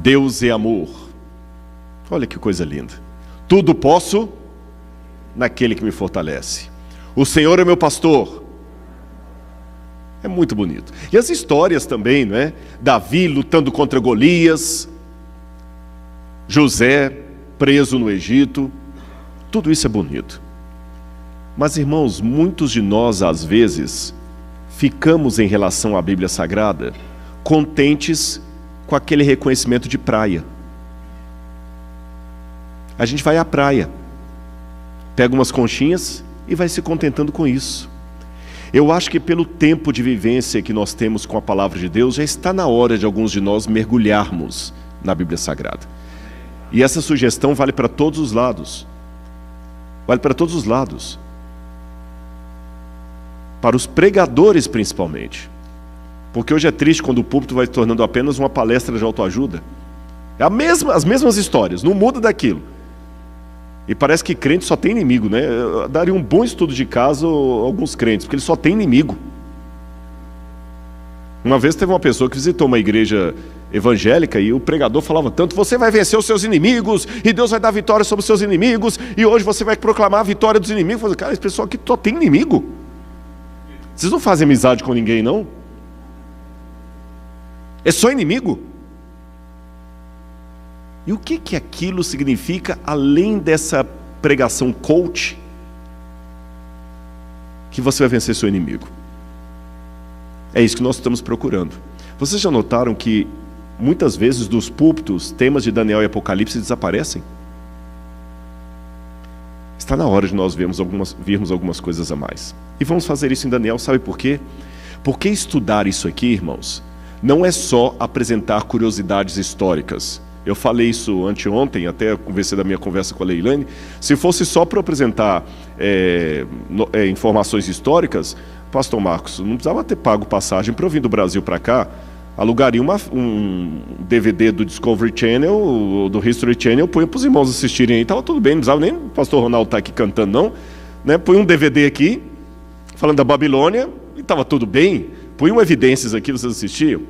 Deus é amor. Olha que coisa linda. Tudo posso naquele que me fortalece. O Senhor é meu pastor. É muito bonito. E as histórias também, não é? Davi lutando contra Golias, José preso no Egito. Tudo isso é bonito. Mas, irmãos, muitos de nós, às vezes, ficamos em relação à Bíblia Sagrada contentes com aquele reconhecimento de praia. A gente vai à praia, pega umas conchinhas e vai se contentando com isso. Eu acho que pelo tempo de vivência que nós temos com a Palavra de Deus, já está na hora de alguns de nós mergulharmos na Bíblia Sagrada. E essa sugestão vale para todos os lados. Vale para todos os lados. Para os pregadores principalmente. Porque hoje é triste quando o púlpito vai se tornando apenas uma palestra de autoajuda. É as mesmas histórias, não muda daquilo. E parece que crente só tem inimigo, né? Eu daria um bom estudo de caso a alguns crentes, porque eles só têm inimigo. Uma vez teve uma pessoa que visitou uma igreja evangélica e o pregador falava tanto: você vai vencer os seus inimigos e Deus vai dar vitória sobre os seus inimigos e hoje você vai proclamar a vitória dos inimigos. Eu falei, cara, esse pessoal aqui só tem inimigo. Vocês não fazem amizade com ninguém, não? É só inimigo. E o que aquilo significa, além dessa pregação coach, que você vai vencer seu inimigo? É isso que nós estamos procurando. Vocês já notaram que, muitas vezes, dos púlpitos, temas de Daniel e Apocalipse desaparecem? Está na hora de nós virmos algumas coisas a mais. E vamos fazer isso em Daniel, sabe por quê? Porque estudar isso aqui, irmãos, não é só apresentar curiosidades históricas. Eu falei isso anteontem, até conversei da minha conversa com a Leilane. Se fosse só para apresentar informações históricas, pastor Marcos, não precisava ter pago passagem para eu vir do Brasil para cá. Alugaria um DVD do Discovery Channel, ou do History Channel, põe para os irmãos assistirem aí, estava tudo bem, não precisava nem o pastor Ronaldo estar aqui cantando, não, né? Põe um DVD aqui, falando da Babilônia, e estava tudo bem. Põe evidências aqui, vocês assistiam.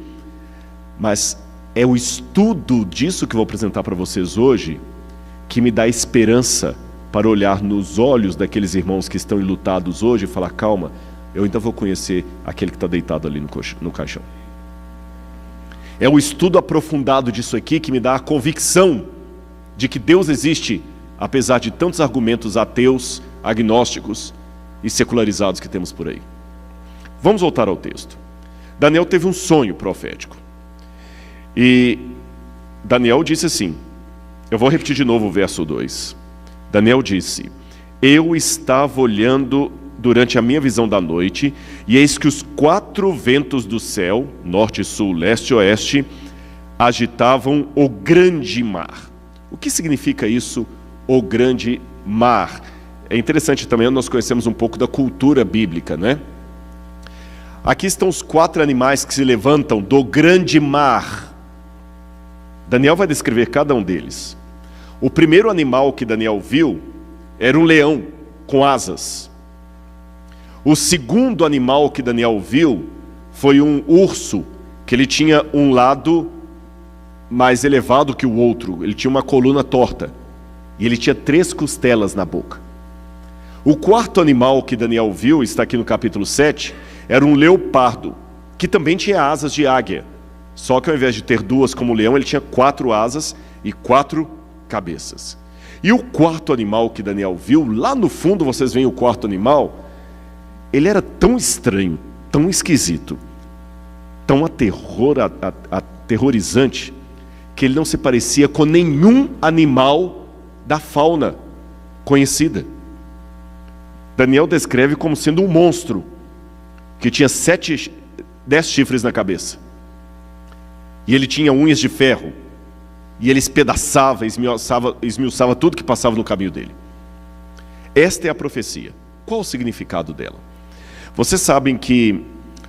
Mas é o estudo disso que eu vou apresentar para vocês hoje que me dá esperança para olhar nos olhos daqueles irmãos que estão enlutados hoje e falar: calma, eu ainda vou conhecer aquele que está deitado ali no caixão. É o estudo aprofundado disso aqui que me dá a convicção de que Deus existe, apesar de tantos argumentos ateus, agnósticos e secularizados que temos por aí. Vamos voltar ao texto. Daniel teve um sonho profético. E Daniel disse assim, eu vou repetir de novo o verso 2. Daniel disse: eu estava olhando durante a minha visão da noite, e eis que os 4 ventos do céu, norte, sul, leste e oeste, agitavam o grande mar. O que significa isso, o grande mar? É interessante também, nós conhecemos um pouco da cultura bíblica, né? Aqui estão os 4 animais que se levantam do grande mar. Daniel vai descrever cada um deles. O primeiro animal que Daniel viu era um leão com asas. O segundo animal que Daniel viu foi um urso, que ele tinha um lado mais elevado que o outro. Ele tinha uma coluna torta. E ele tinha 3 costelas na boca. O quarto animal que Daniel viu, está aqui no capítulo 7, era um leopardo, que também tinha asas de águia. Só que ao invés de ter 2 como o leão, ele tinha 4 asas e 4 cabeças. E o quarto animal que Daniel viu, lá no fundo vocês veem o quarto animal, ele era tão estranho, tão esquisito, tão aterrorizante, que ele não se parecia com nenhum animal da fauna conhecida. Daniel descreve como sendo um monstro, que tinha 10 chifres na cabeça. E ele tinha unhas de ferro. E ele espedaçava, esmiuçava tudo que passava no caminho dele. Esta é a profecia. Qual o significado dela? Vocês sabem que,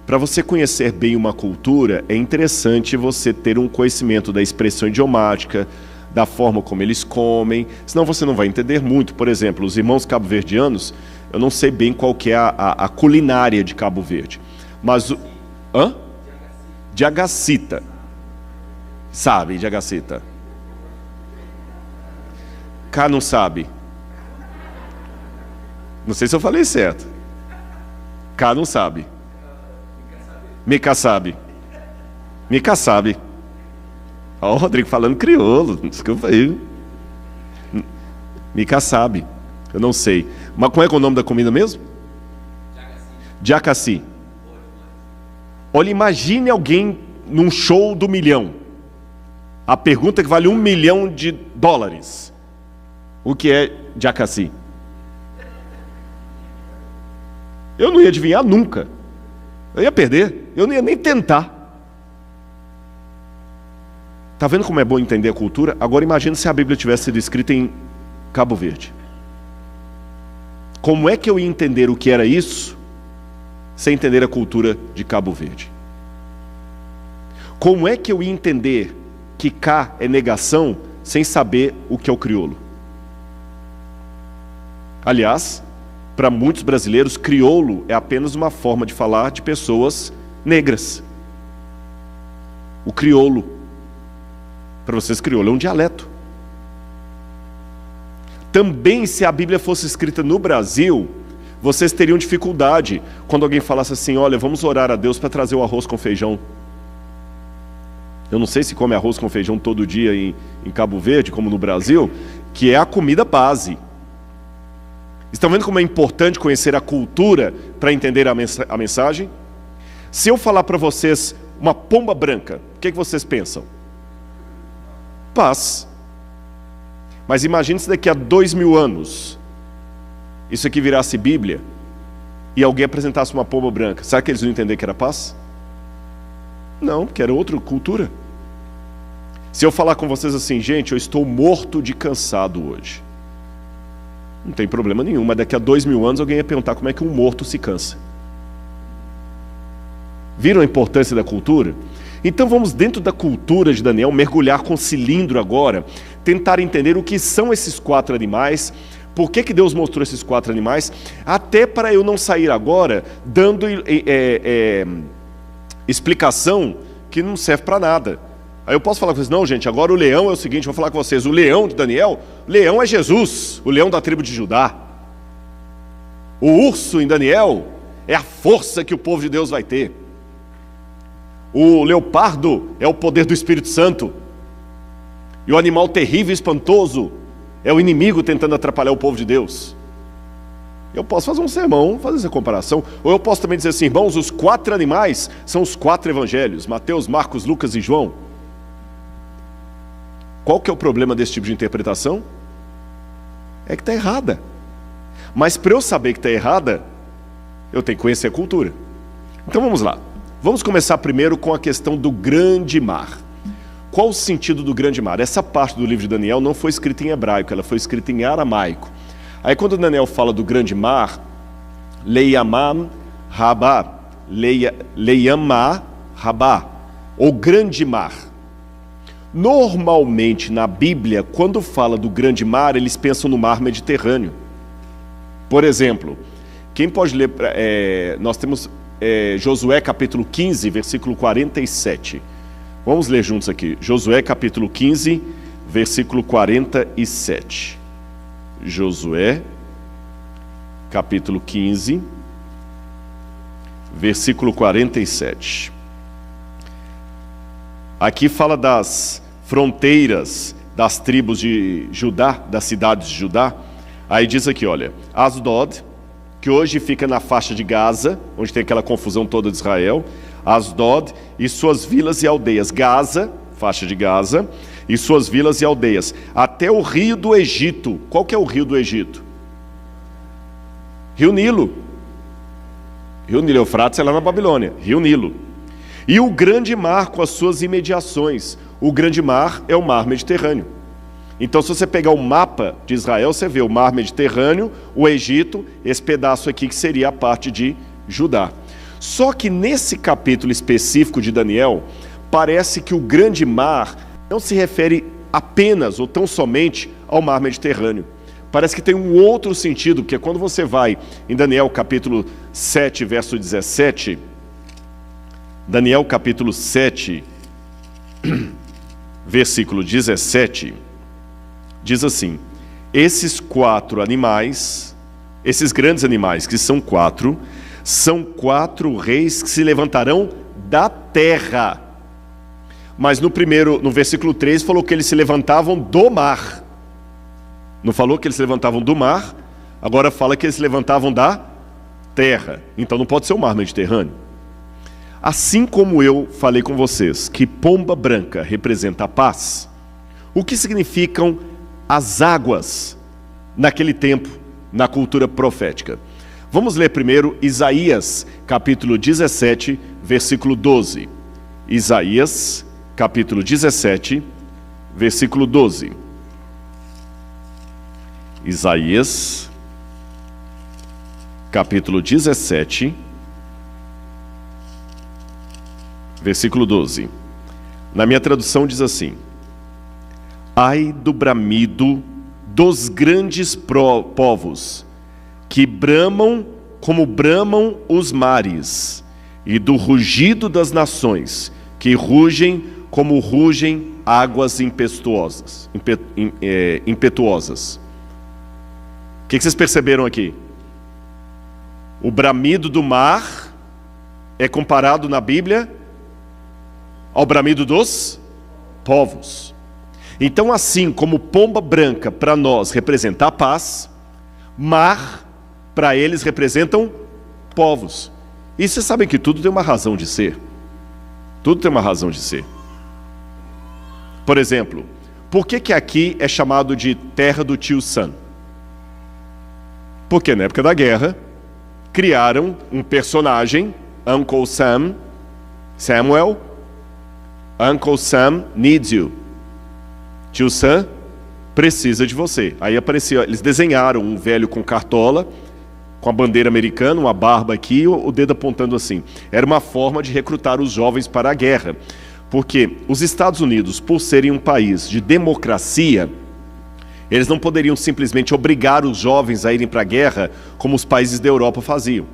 para você conhecer bem uma cultura, é interessante você ter um conhecimento da expressão idiomática, da forma como eles comem, senão você não vai entender muito. Por exemplo, os irmãos cabo-verdianos, eu não sei bem qual que é a culinária de Cabo Verde. Mas Diagacita. Sabe, Jagacita. Cá não sabe. Não sei se eu falei certo. Cá não sabe. Mica sabe. Mica sabe. Ó, o Rodrigo falando crioulo. Desculpa aí. Mica sabe. Eu não sei. Mas como é que é o nome da comida mesmo? Jacaci. Olha, imagine alguém num show do milhão. A pergunta que vale $1 milhão. O que é Jacaci? Eu não ia adivinhar nunca. Eu ia perder. Eu não ia nem tentar. Está vendo como é bom entender a cultura? Agora imagine se a Bíblia tivesse sido escrita em Cabo Verde. Como é que eu ia entender o que era isso sem entender a cultura de Cabo Verde? Como é que eu ia entender que cá é negação sem saber o que é o crioulo? Aliás, para muitos brasileiros, crioulo é apenas uma forma de falar de pessoas negras. O crioulo. Para vocês, crioulo é um dialeto. Também, se a Bíblia fosse escrita no Brasil, vocês teriam dificuldade quando alguém falasse assim: olha, vamos orar a Deus para trazer o arroz com feijão. Eu não sei se come arroz com feijão todo dia em Cabo Verde, como no Brasil, que é a comida base. Estão vendo como é importante conhecer a cultura para entender a mensagem? Se eu falar para vocês uma pomba branca, o que vocês pensam? Paz. Mas imagine se daqui a 2000 anos isso aqui virasse Bíblia e alguém apresentasse uma pomba branca. Será que eles iam entender que era paz? Não, porque era outra cultura. Se eu falar com vocês assim: gente, eu estou morto de cansado hoje, não tem problema nenhum, mas daqui a 2000 anos alguém ia perguntar como é que um morto se cansa. Viram a importância da cultura? Então vamos, dentro da cultura de Daniel, mergulhar com cilindro agora, tentar entender o que são esses 4 animais, por que Deus mostrou esses 4 animais, até para eu não sair agora dando explicação que não serve para nada. Aí eu posso falar com vocês: não, gente, agora o leão é o seguinte, vou falar com vocês, o leão de Daniel, o leão é Jesus, o leão da tribo de Judá. O urso em Daniel é a força que o povo de Deus vai ter. O leopardo é o poder do Espírito Santo. E o animal terrível e espantoso é o inimigo tentando atrapalhar o povo de Deus. Eu posso fazer um sermão, fazer essa comparação. Ou eu posso também dizer assim: irmãos, os 4 animais são os 4 evangelhos: Mateus, Marcos, Lucas e João. Qual que é o problema desse tipo de interpretação? É que está errada. Mas para eu saber que está errada, eu tenho que conhecer a cultura. Então vamos lá. Vamos começar primeiro com a questão do grande mar. Qual o sentido do grande mar? Essa parte do livro de Daniel não foi escrita em hebraico, ela foi escrita em aramaico. Aí quando Daniel fala do grande mar, Leiamam Rabá, Leiamá Rabá, ou grande mar. Normalmente na Bíblia, quando fala do grande mar, eles pensam no mar Mediterrâneo. Por exemplo, quem pode ler, nós temos Josué capítulo 15, versículo 47. Vamos ler juntos aqui. Josué capítulo 15, versículo 47. Josué capítulo 15, versículo 47. Aqui fala das fronteiras das tribos de Judá, das cidades de Judá. Aí diz aqui, olha: Asdod, que hoje fica na faixa de Gaza, onde tem aquela confusão toda de Israel, Asdod e suas vilas e aldeias, Gaza, faixa de Gaza, e suas vilas e aldeias, até o rio do Egito. Qual que é o rio do Egito? Rio Nilo. Rio Nilo, Eufrates é lá na Babilônia, Rio Nilo. E o grande mar com as suas imediações. O grande mar é o mar Mediterrâneo. Então, se você pegar o mapa de Israel, você vê o mar Mediterrâneo, o Egito, esse pedaço aqui que seria a parte de Judá. Só que nesse capítulo específico de Daniel, parece que o grande mar não se refere apenas ou tão somente ao mar Mediterrâneo. Parece que tem um outro sentido, porque quando você vai em Daniel capítulo 7, verso 17, Daniel capítulo 7, versículo 17, diz assim: esses 4 animais, esses grandes animais, que são 4, são 4 reis que se levantarão da terra. Mas no versículo 3, falou que eles se levantavam do mar. Não falou que eles se levantavam do mar, agora fala que eles se levantavam da terra. Então não pode ser o mar Mediterrâneo. Assim como eu falei com vocês que pomba branca representa a paz, o que significam as águas naquele tempo, na cultura profética? Vamos ler primeiro Isaías, capítulo 17, versículo 12. Isaías, capítulo 17, versículo 12. Isaías, capítulo 17, versículo 12. Na minha tradução diz assim: ai do bramido dos grandes povos, que bramam como bramam os mares, e do rugido das nações, que rugem como rugem águas impetuosas. O que vocês perceberam aqui? O bramido do mar é comparado na Bíblia ao bramido dos povos. Então, assim como pomba branca para nós representa a paz, mar para eles representam povos. E vocês sabem que tudo tem uma razão de ser. Tudo tem uma razão de ser. Por exemplo, por que aqui é chamado de terra do tio Sam? Porque na época da guerra, criaram um personagem, Uncle Sam, Samuel. Uncle Sam needs you. Tio Sam precisa de você. Aí apareceu, eles desenharam um velho com cartola, com a bandeira americana, uma barba aqui, o dedo apontando assim. Era uma forma de recrutar os jovens para a guerra. Porque os Estados Unidos, por serem um país de democracia, eles não poderiam simplesmente obrigar os jovens a irem para a guerra como os países da Europa faziam.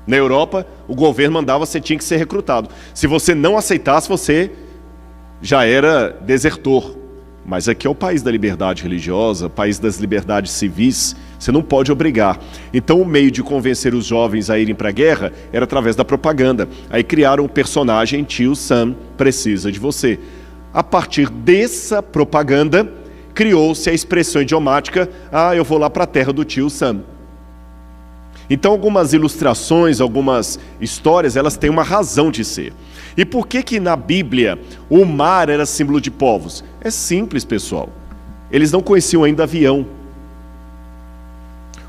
Na Europa, o governo mandava, você tinha que ser recrutado. Se você não aceitasse, você já era desertor. Mas aqui é o país da liberdade religiosa, país das liberdades civis, você não pode obrigar. Então o meio de convencer os jovens a irem para a guerra era através da propaganda. Aí criaram um personagem, tio Sam precisa de você. A partir dessa propaganda, criou-se a expressão idiomática, eu vou lá para a terra do tio Sam. Então algumas ilustrações, algumas histórias, elas têm uma razão de ser. E por que na Bíblia o mar era símbolo de povos? É simples, pessoal. Eles não conheciam ainda avião.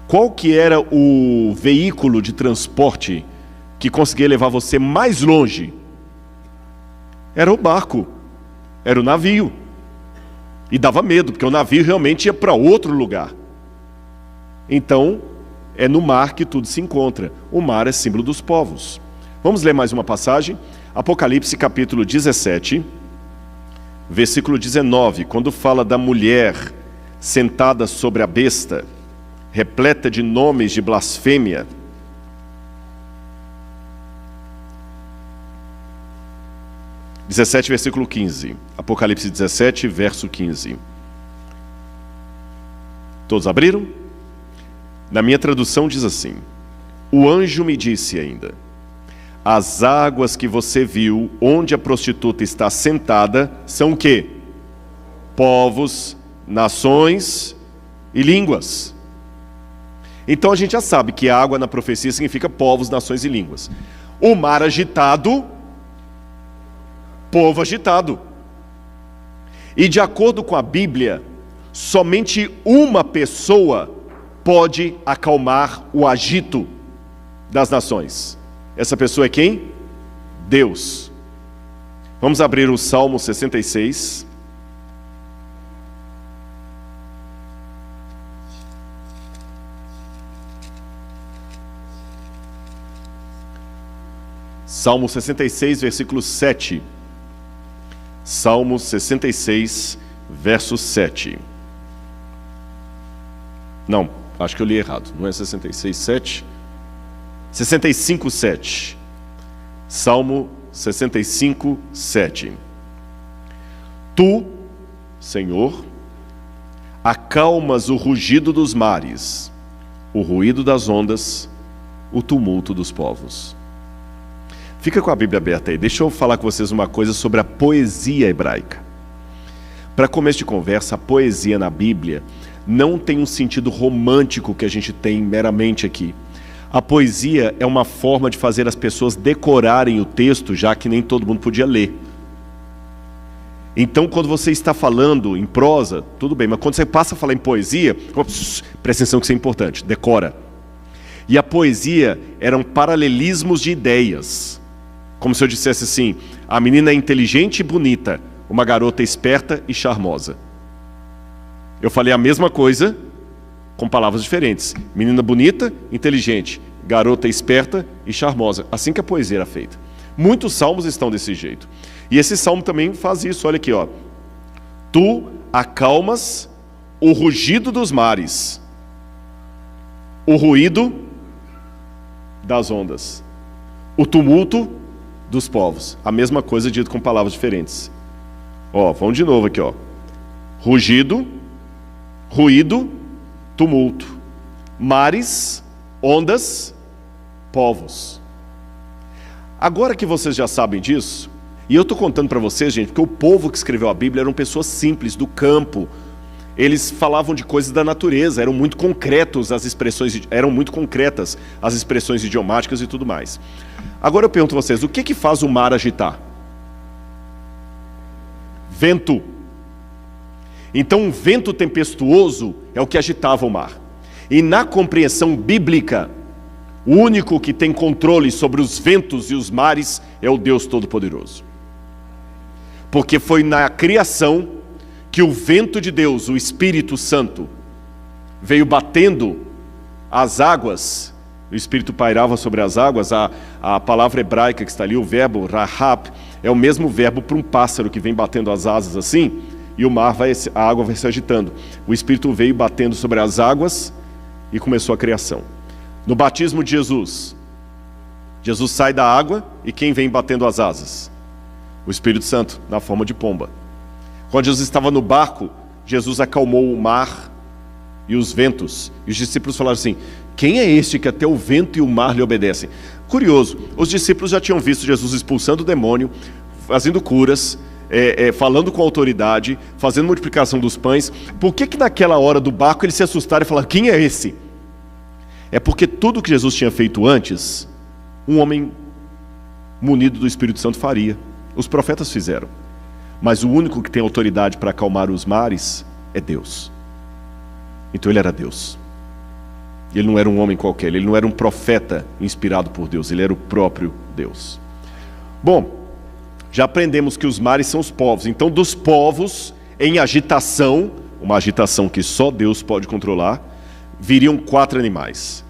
Qual que era o veículo de transporte que conseguia levar você mais longe? Era o barco, era o navio. E dava medo, porque o navio realmente ia para outro lugar. Então, é no mar que tudo se encontra. O mar é símbolo dos povos. Vamos ler mais uma passagem? Apocalipse capítulo 17, versículo 19, quando fala da mulher sentada sobre a besta, repleta de nomes de blasfêmia. Versículo 15. Apocalipse 17, verso 15. Todos abriram? Na minha tradução diz assim: o anjo me disse ainda: as águas que você viu, onde a prostituta está sentada, são o quê? Povos, nações e línguas. Então a gente já sabe que água na profecia significa povos, nações e línguas. O mar agitado, povo agitado. E de acordo com a Bíblia, somente uma pessoa pode acalmar o agito das nações. Essa pessoa é quem? Deus. Vamos abrir o Salmo 66. Salmo 66, versículo 7. Salmo 66, verso 7. Não, acho que eu li errado. Não é 66, 7? 65, 7. Salmo 65, 7. Tu Senhor, acalmas o rugido dos mares, o ruído das ondas, o tumulto dos povos. Fica com a Bíblia aberta aí. Deixa eu falar com vocês uma coisa sobre a poesia hebraica. Para começo de conversa, a poesia na Bíblia não tem um sentido romântico que a gente tem meramente aqui. A poesia é uma forma de fazer as pessoas decorarem o texto, já que nem todo mundo podia ler. Então, quando você está falando em prosa, tudo bem, mas quando você passa a falar em poesia, presta atenção que isso é importante, decora. E a poesia eram paralelismos de ideias. Como se eu dissesse assim, a menina é inteligente e bonita, uma garota esperta e charmosa. Eu falei a mesma coisa com palavras diferentes. Menina bonita, inteligente, garota esperta e charmosa. Assim que a poesia era feita. Muitos salmos estão desse jeito. E esse salmo também faz isso, olha aqui, ó. Tu acalmas o rugido dos mares, o ruído das ondas, o tumulto dos povos. A mesma coisa dito com palavras diferentes. Ó, vamos de novo aqui, ó. Rugido, ruído, tumulto, mares, ondas, povos. Agora que vocês já sabem disso, e eu estou contando para vocês, gente, porque o povo que escreveu a Bíblia eram pessoas simples, do campo. Eles falavam de coisas da natureza, eram muito concretas as expressões idiomáticas e tudo mais. Agora eu pergunto a vocês, o que faz o mar agitar? Vento. Então um vento tempestuoso é o que agitava o mar. E na compreensão bíblica, o único que tem controle sobre os ventos e os mares é o Deus Todo-Poderoso. Porque foi na criação que o vento de Deus, o Espírito Santo, veio batendo as águas, o Espírito pairava sobre as águas. A palavra hebraica que está ali, o verbo rahab, é o mesmo verbo para um pássaro que vem batendo as asas assim, e o mar a água vai se agitando. O Espírito veio batendo sobre as águas e começou a criação. No batismo de Jesus, Jesus sai da água e quem vem batendo as asas? O Espírito Santo, na forma de pomba. Quando Jesus estava no barco, Jesus acalmou o mar e os ventos. E os discípulos falaram assim, quem é este que até o vento e o mar lhe obedecem? Curioso, os discípulos já tinham visto Jesus expulsando o demônio, fazendo curas, falando com autoridade, fazendo multiplicação dos pães. Por que naquela hora do barco eles se assustaram e falaram, quem é esse? É porque tudo que Jesus tinha feito antes, um homem munido do Espírito Santo faria. Os profetas fizeram. Mas o único que tem autoridade para acalmar os mares é Deus. Então ele era Deus. Ele não era um homem qualquer, ele não era um profeta inspirado por Deus, ele era o próprio Deus. Bom, já aprendemos que os mares são os povos. Então dos povos em agitação, uma agitação que só Deus pode controlar, viriam 4 animais.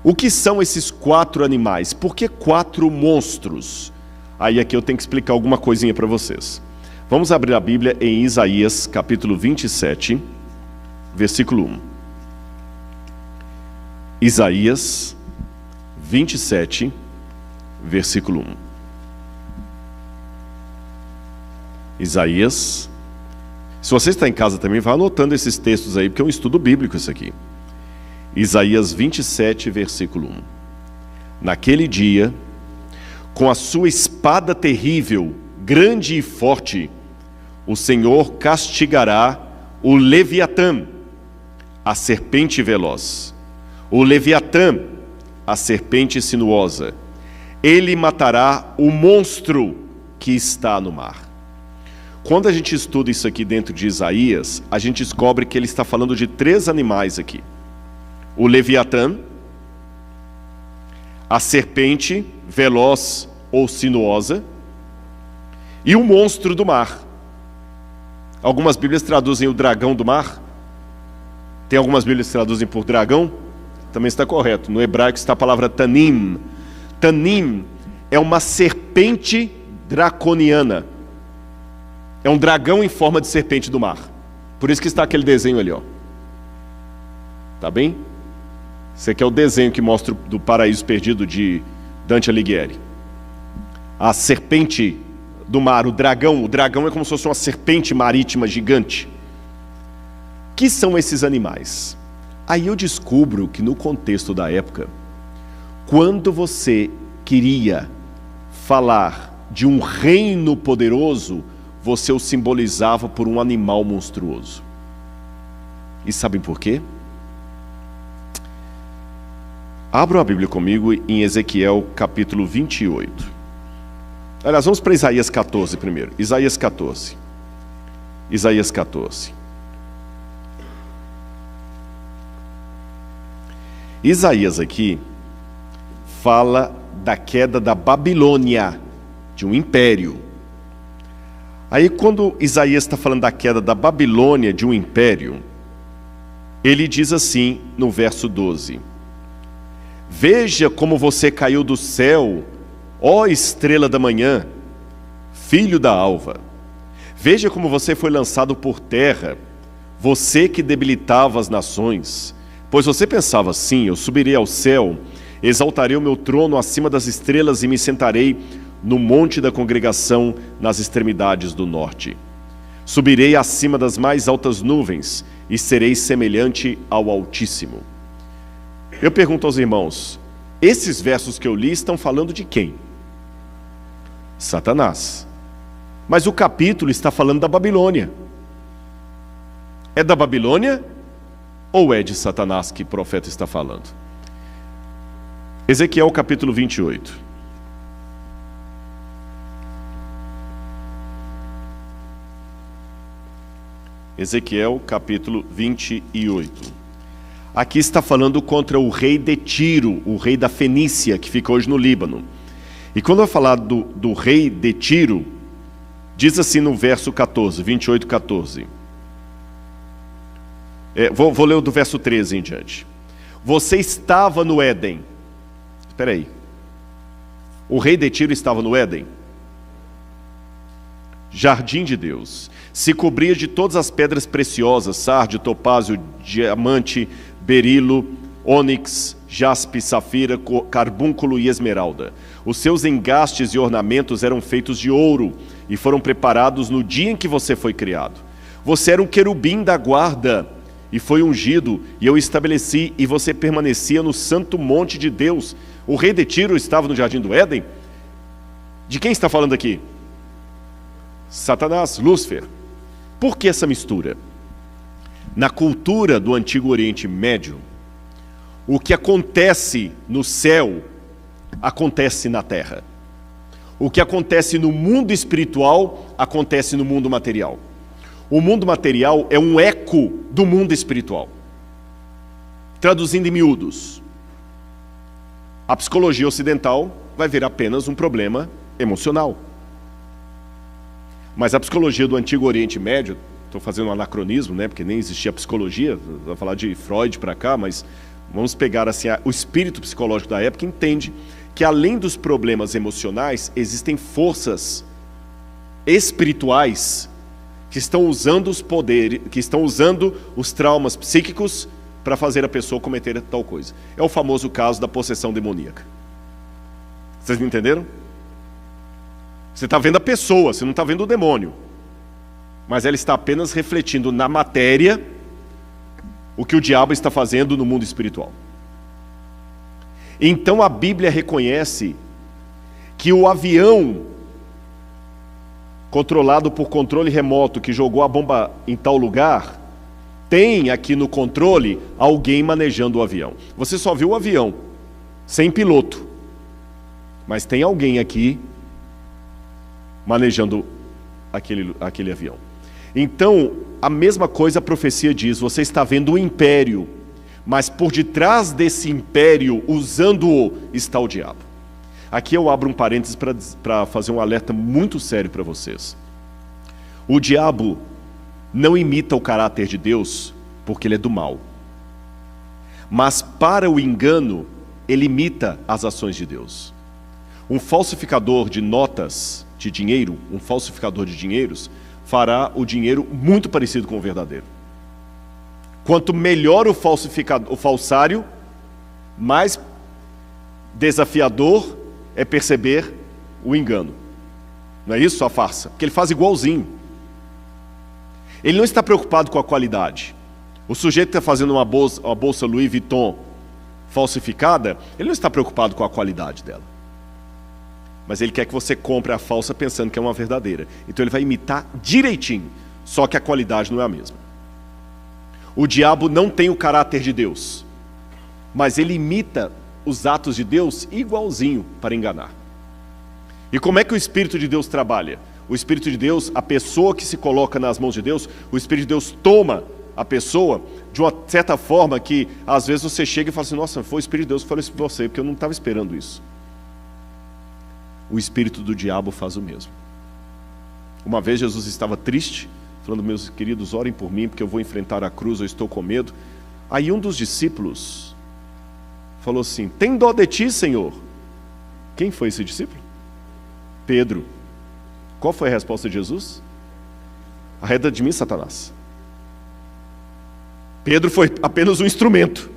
O que são esses 4 animais? Por que 4 monstros? Aí aqui eu tenho que explicar alguma coisinha para vocês. Vamos abrir a Bíblia em Isaías, capítulo 27, versículo 1. Isaías 27, versículo 1. Isaías. Se você está em casa também, vá anotando esses textos aí, porque é um estudo bíblico isso aqui. Isaías 27, versículo 1. Naquele dia, com a sua espada terrível, grande e forte, o Senhor castigará o Leviatã, a serpente veloz. O Leviatã, a serpente sinuosa. Ele matará o monstro que está no mar. Quando a gente estuda isso aqui dentro de Isaías, a gente descobre que ele está falando de 3 animais aqui. O Leviatã, a serpente veloz ou sinuosa e o monstro do mar. Algumas Bíblias traduzem o dragão do mar. Tem algumas Bíblias que traduzem por dragão. Também está correto. No hebraico está a palavra tanim. Tanim é uma serpente draconiana. É um dragão em forma de serpente do mar. Por isso que está aquele desenho ali, ó. Tá bem? Esse aqui é o desenho que mostra do Paraíso Perdido de Dante Alighieri. A serpente do mar, o dragão. O dragão é como se fosse uma serpente marítima gigante. Que são esses animais? Aí eu descubro que no contexto da época, quando você queria falar de um reino poderoso, você o simbolizava por um animal monstruoso. E sabem por quê? Abram a Bíblia comigo em Ezequiel capítulo 28. Aliás, vamos para Isaías 14 primeiro. Isaías 14. Isaías 14. Isaías aqui fala da queda da Babilônia, de um império. Aí quando Isaías está falando da queda da Babilônia, de um império, ele diz assim no verso 12: Veja como você caiu do céu, ó estrela da manhã, filho da alva. Veja como você foi lançado por terra, você que debilitava as nações. Pois você pensava assim: eu subirei ao céu, exaltarei o meu trono acima das estrelas e me sentarei no monte da congregação nas extremidades do norte. Subirei acima das mais altas nuvens e serei semelhante ao Altíssimo. Eu pergunto aos irmãos, esses versos que eu li estão falando de quem? Satanás. Mas o capítulo está falando da Babilônia. É da Babilônia ou é de Satanás que o profeta está falando? Ezequiel capítulo 28. Ezequiel capítulo 28. Aqui está falando contra o rei de Tiro, o rei da Fenícia, que fica hoje no Líbano. E quando eu falar do rei de Tiro, diz assim no verso 14, 28, 14. Vou ler do verso 13 em diante. Você estava no Éden. Espera aí. O rei de Tiro estava no Éden? Jardim de Deus. Se cobria de todas as pedras preciosas, sárdio, topázio, diamante, berilo, ônix, jaspe, safira, carbúnculo e esmeralda. Os seus engastes e ornamentos eram feitos de ouro e foram preparados no dia em que você foi criado. Você era um querubim da guarda e foi ungido, e eu estabeleci, e você permanecia no santo monte de Deus. O rei de Tiro estava no jardim do Éden? De quem está falando aqui? Satanás, Lúcifer. Por que essa mistura? Na cultura do Antigo Oriente Médio, o que acontece no céu, acontece na terra. O que acontece no mundo espiritual, acontece no mundo material. O mundo material é um eco do mundo espiritual. Traduzindo em miúdos, a psicologia ocidental vai ver apenas um problema emocional. Mas a psicologia do Antigo Oriente Médio, estou fazendo um anacronismo, né, porque nem existia psicologia, vou falar de Freud para cá, mas vamos pegar assim, o espírito psicológico da época entende que além dos problemas emocionais, existem forças espirituais que estão usando os poderes, que estão usando os traumas psíquicos para fazer a pessoa cometer tal coisa. É o famoso caso da possessão demoníaca. Vocês me entenderam? Você está vendo a pessoa, você não está vendo o demônio. Mas ela está apenas refletindo na matéria o que o diabo está fazendo no mundo espiritual. Então a Bíblia reconhece que o avião controlado por controle remoto que jogou a bomba em tal lugar, tem aqui no controle alguém manejando o avião. Você só viu o avião, sem piloto. Mas tem alguém aqui manejando aquele avião. Então, a mesma coisa a profecia diz, você está vendo o império, mas por detrás desse império, usando-o, está o diabo. Aqui eu abro um parênteses para fazer um alerta muito sério para vocês. O diabo não imita o caráter de Deus porque ele é do mal. Mas para o engano, ele imita as ações de Deus. Um falsificador de notas de dinheiro, um falsificador de dinheiros, fará o dinheiro muito parecido com o verdadeiro. Quanto melhor o falsário, mais desafiador é perceber o engano. Não é isso a farsa? Porque ele faz igualzinho. Ele não está preocupado com a qualidade. O sujeito que está fazendo uma bolsa Louis Vuitton falsificada, ele não está preocupado com a qualidade dela. Mas ele quer que você compre a falsa pensando que é uma verdadeira. Então ele vai imitar direitinho, só que a qualidade não é a mesma. O diabo não tem o caráter de Deus, mas ele imita os atos de Deus igualzinho para enganar. E como é que o Espírito de Deus trabalha? O Espírito de Deus, a pessoa que se coloca nas mãos de Deus, o Espírito de Deus toma a pessoa de uma certa forma que às vezes você chega e fala assim, nossa, foi o Espírito de Deus que falou isso para você, porque eu não estava esperando isso. O espírito do diabo faz o mesmo. Uma vez Jesus estava triste, falando, meus queridos, orem por mim, porque eu vou enfrentar a cruz, eu estou com medo. Aí um dos discípulos falou assim, tem dó de ti, Senhor? Quem foi esse discípulo? Pedro. Qual foi a resposta de Jesus? Arreda de mim, Satanás. Pedro foi apenas um instrumento,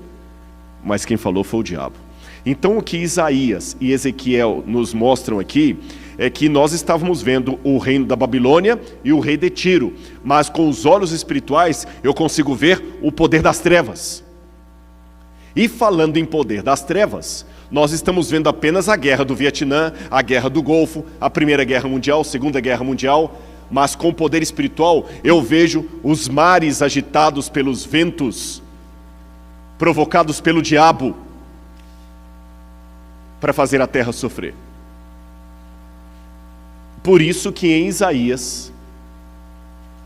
mas quem falou foi o diabo. Então o que Isaías e Ezequiel nos mostram aqui é que nós estávamos vendo o reino da Babilônia e o rei de Tiro, mas com os olhos espirituais eu consigo ver o poder das trevas. E falando em poder das trevas, nós estamos vendo apenas a guerra do Vietnã, a guerra do Golfo, a Primeira Guerra Mundial, a Segunda Guerra Mundial, mas com poder espiritual eu vejo os mares agitados pelos ventos, provocados pelo diabo, para fazer a terra sofrer. Por isso que em Isaías,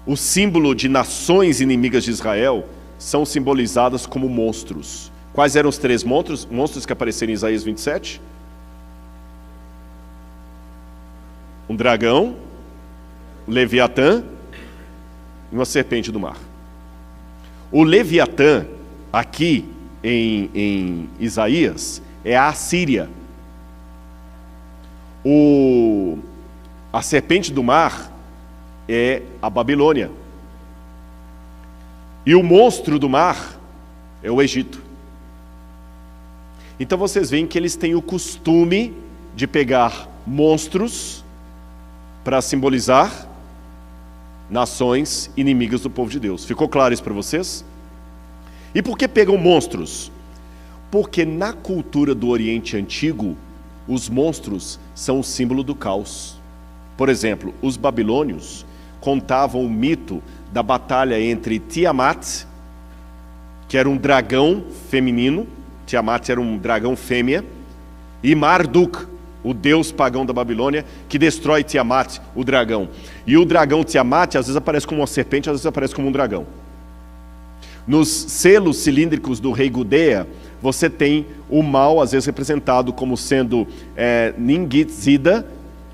o símbolo de nações inimigas de Israel são simbolizadas como monstros. Quais eram os 3 monstros que apareceram em Isaías 27? Um dragão, um Leviatã e uma serpente do mar. O Leviatã, aqui em Isaías, é a Assíria. A serpente do mar é a Babilônia. E o monstro do mar é o Egito. Então vocês veem que eles têm o costume de pegar monstros para simbolizar nações inimigas do povo de Deus. Ficou claro isso para vocês? E por que pegam monstros? Porque na cultura do Oriente Antigo, os monstros são o símbolo do caos. Por exemplo, os babilônios contavam o mito da batalha entre Tiamat, que era um dragão feminino, Tiamat era um dragão fêmea, e Marduk, o deus pagão da Babilônia, que destrói Tiamat, o dragão. E o dragão Tiamat às vezes aparece como uma serpente, às vezes aparece como um dragão. Nos selos cilíndricos do rei Gudea, você tem o mal, às vezes representado como sendo Ningitzida,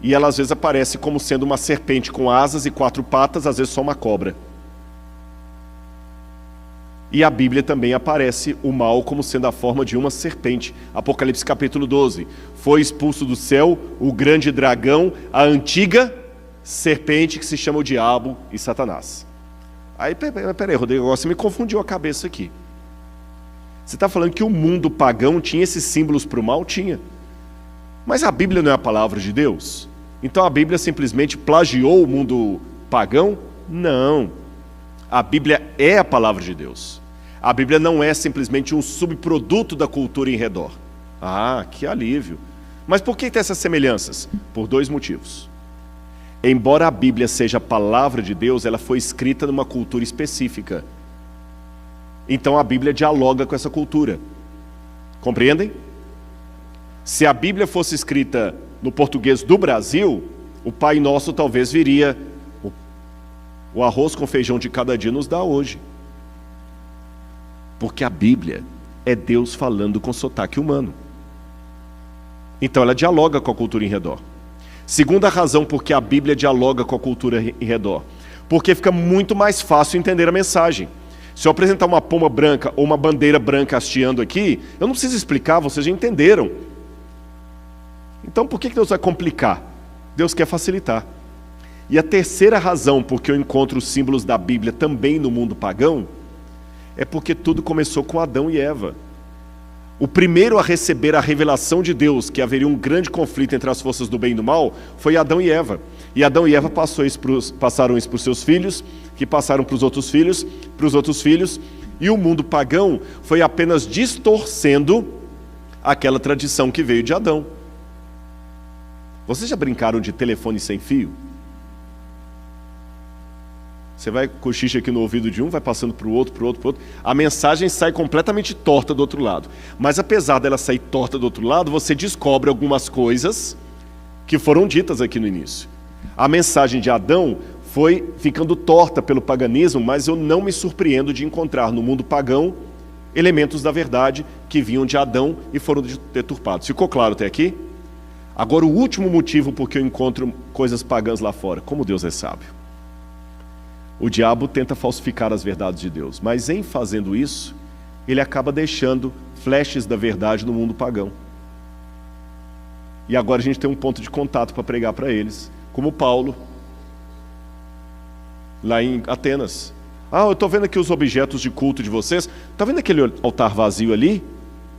e ela às vezes aparece como sendo uma serpente com asas e 4 patas, às vezes só uma cobra. E a Bíblia também aparece o mal como sendo a forma de uma serpente. Apocalipse capítulo 12. Foi expulso do céu o grande dragão, a antiga serpente que se chama o diabo e Satanás. Aí, peraí, Rodrigo, você me confundiu a cabeça aqui. Você está falando que o mundo pagão tinha esses símbolos para o mal? Tinha. Mas a Bíblia não é a palavra de Deus? Então a Bíblia simplesmente plagiou o mundo pagão? Não. A Bíblia é a palavra de Deus. A Bíblia não é simplesmente um subproduto da cultura em redor. Ah, que alívio. Mas por que tem essas semelhanças? Por 2 motivos. Embora a Bíblia seja a palavra de Deus, ela foi escrita numa cultura específica. Então a Bíblia dialoga com essa cultura. Compreendem? Se a Bíblia fosse escrita no português do Brasil, o Pai Nosso talvez viria: o arroz com feijão de cada dia nos dá hoje. Porque a Bíblia é Deus falando com sotaque humano. Então ela dialoga com a cultura em redor. Segunda razão porque a Bíblia dialoga com a cultura em redor: porque fica muito mais fácil entender a mensagem. Se eu apresentar uma pomba branca ou uma bandeira branca hasteando aqui, eu não preciso explicar, vocês já entenderam. Então por que Deus vai complicar? Deus quer facilitar. E a terceira razão porque eu encontro os símbolos da Bíblia também no mundo pagão é porque tudo começou com Adão e Eva. O primeiro a receber a revelação de Deus que haveria um grande conflito entre as forças do bem e do mal foi Adão e Eva. e Adão e Eva passaram isso para os seus filhos, que passaram para os outros filhos, e o mundo pagão foi apenas distorcendo aquela tradição que veio de Adão. Vocês já brincaram de telefone sem fio? Você vai cochicha aqui no ouvido de um, vai passando para o outro. A mensagem sai completamente torta do outro lado. Mas apesar dela sair torta do outro lado, você descobre algumas coisas que foram ditas aqui no início. A mensagem de Adão foi ficando torta pelo paganismo, mas eu não me surpreendo de encontrar no mundo pagão elementos da verdade que vinham de Adão e foram deturpados. Ficou claro até aqui? Agora, o último motivo por que eu encontro coisas pagãs lá fora. Como Deus é sábio. O diabo tenta falsificar as verdades de Deus, mas em fazendo isso, ele acaba deixando flashes da verdade no mundo pagão. E agora a gente tem um ponto de contato para pregar para eles, como Paulo, lá em Atenas. Eu estou vendo aqui os objetos de culto de vocês. Está vendo aquele altar vazio ali,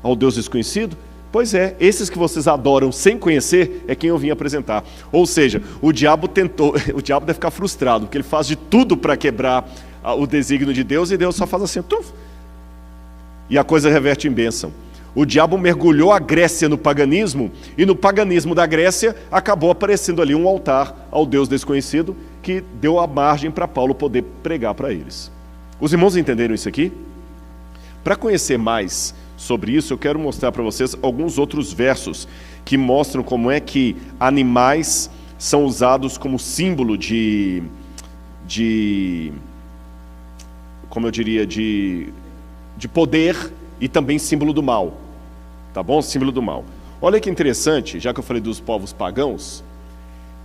ao Deus desconhecido? Pois é, esses que vocês adoram sem conhecer é quem eu vim apresentar. Ou seja, o diabo deve ficar frustrado, porque ele faz de tudo para quebrar o desígnio de Deus, e Deus só faz assim, e a coisa reverte em bênção. O diabo mergulhou a Grécia no paganismo, e no paganismo da Grécia acabou aparecendo ali um altar ao Deus desconhecido, que deu a margem para Paulo poder pregar para eles. Os irmãos entenderam isso aqui? Para conhecer mais sobre isso, eu quero mostrar para vocês alguns outros versos que mostram como é que animais são usados como símbolo como eu diria, de poder e também símbolo do mal. Tá bom? Símbolo do mal. Olha que interessante, já que eu falei dos povos pagãos,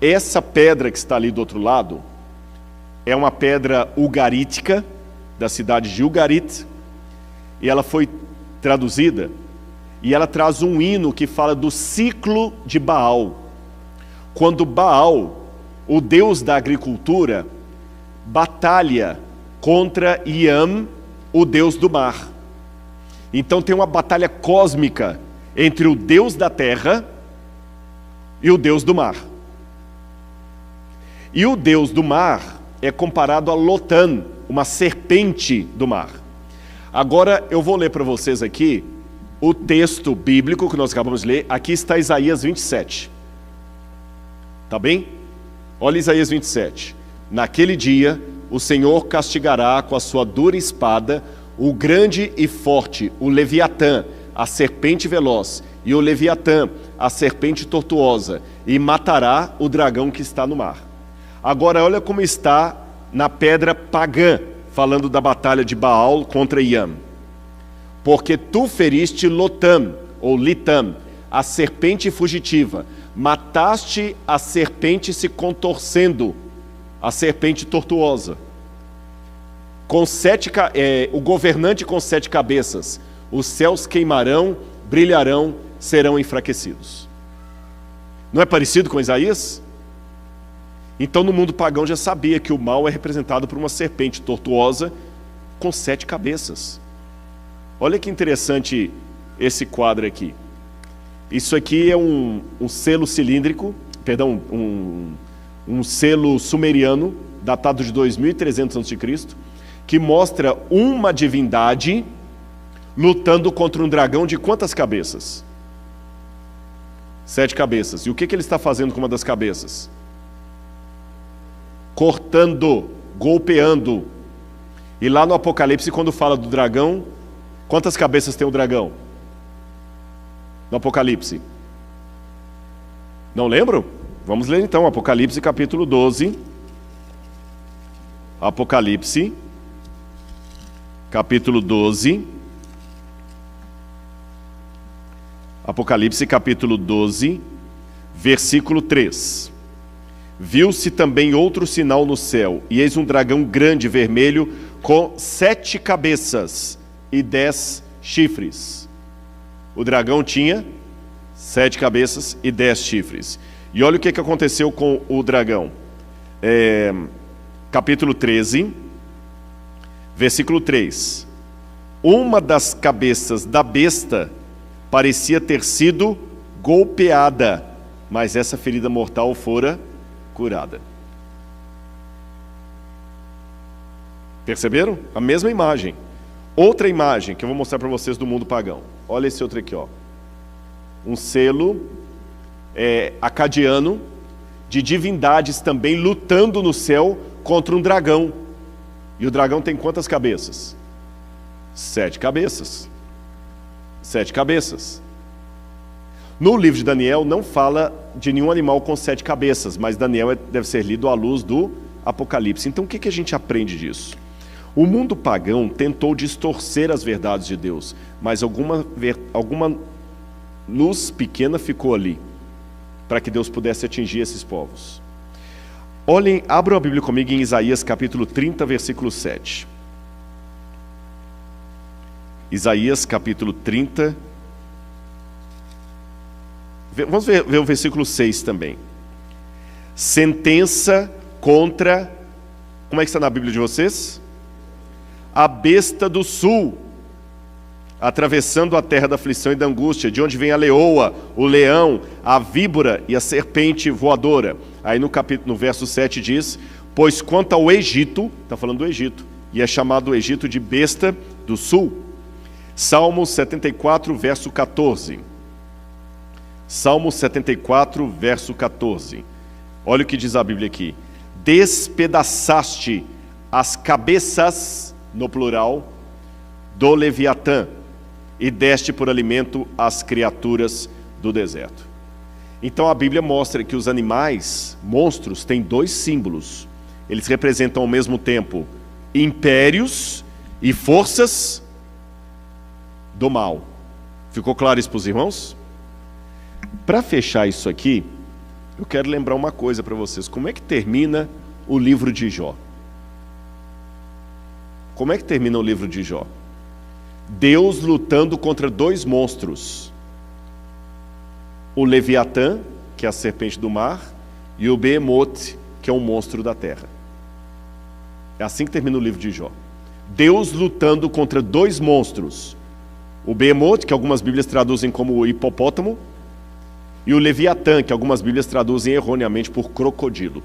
essa pedra que está ali do outro lado é uma pedra ugarítica, da cidade de Ugarit, e ela foi traduzida, e ela traz um hino que fala do ciclo de Baal. Quando Baal, o deus da agricultura, batalha contra Iam, o deus do mar. Então tem uma batalha cósmica entre o deus da terra e o deus do mar. E o deus do mar é comparado a Lotan, uma serpente do mar. Agora eu vou ler para vocês aqui o texto bíblico que nós acabamos de ler. Aqui está Isaías 27. Tá bem? Olha Isaías 27. Naquele dia o Senhor castigará com a sua dura espada o grande e forte, o Leviatã, a serpente veloz, e o Leviatã, a serpente tortuosa, e matará o dragão que está no mar. Agora olha como está na pedra pagã, falando da batalha de Baal contra Iam. Porque tu feriste Lotam, ou Litam, a serpente fugitiva, mataste a serpente se contorcendo, a serpente tortuosa. O governante com 7 cabeças, os céus queimarão, brilharão, serão enfraquecidos. Não é parecido com Isaías? Então no mundo pagão já sabia que o mal é representado por uma serpente tortuosa com 7 cabeças. Olha que interessante esse quadro aqui. Isso aqui é um selo cilíndrico, perdão, um selo sumeriano, datado de 2300 a.C., que mostra uma divindade lutando contra um dragão de quantas cabeças? 7 cabeças. E o que ele está fazendo com uma das cabeças? Cortando, golpeando. E lá no Apocalipse, quando fala do dragão, quantas cabeças tem o dragão? No Apocalipse. Não lembram? Vamos ler então, Apocalipse capítulo 12. Apocalipse, capítulo 12. Apocalipse capítulo 12, versículo 3. Viu-se também outro sinal no céu, e eis um dragão grande vermelho com 7 cabeças e 10 chifres. O dragão tinha 7 cabeças e 10 chifres. E olha o que aconteceu com o dragão. Capítulo 13, versículo 3. Uma das cabeças da besta parecia ter sido golpeada, mas essa ferida mortal fora curada. Perceberam? A mesma imagem. Outra imagem que eu vou mostrar para vocês do mundo pagão. Olha esse outro aqui, ó. Um selo acadiano de divindades também lutando no céu contra um dragão. E o dragão tem quantas cabeças? 7 cabeças. 7 cabeças. No livro de Daniel não fala de nenhum animal com 7 cabeças, mas Daniel deve ser lido à luz do Apocalipse. Então o que a gente aprende disso? O mundo pagão tentou distorcer as verdades de Deus, mas alguma luz pequena ficou ali, para que Deus pudesse atingir esses povos. Olhem, abram a Bíblia comigo em Isaías capítulo 30, versículo 7. Isaías capítulo 30. Vamos ver o versículo 6 também. Sentença contra, como é que está na Bíblia de vocês? A besta do sul, atravessando a terra da aflição e da angústia, de onde vem a leoa, o leão, a víbora e a serpente voadora. Aí no verso 7 diz: pois quanto ao Egito, está falando do Egito, e é chamado o Egito de besta do sul. Salmo 74, verso 14. Salmo 74, verso 14. Olha o que diz a Bíblia aqui. Despedaçaste as cabeças, no plural, do Leviatã, e deste por alimento às criaturas do deserto. Então a Bíblia mostra que os animais, monstros, têm 2 símbolos. Eles representam ao mesmo tempo impérios e forças do mal. Ficou claro isso para os irmãos? Para fechar isso aqui, eu quero lembrar uma coisa para vocês. Como é que termina o livro de Jó? Como é que termina o livro de Jó? Deus lutando contra 2 monstros. O Leviatã, que é a serpente do mar, e o Behemoth, que é um monstro da terra. É assim que termina o livro de Jó. Deus lutando contra 2 monstros. O Behemoth, que algumas Bíblias traduzem como hipopótamo, e o Leviatã, que algumas Bíblias traduzem erroneamente por crocodilo.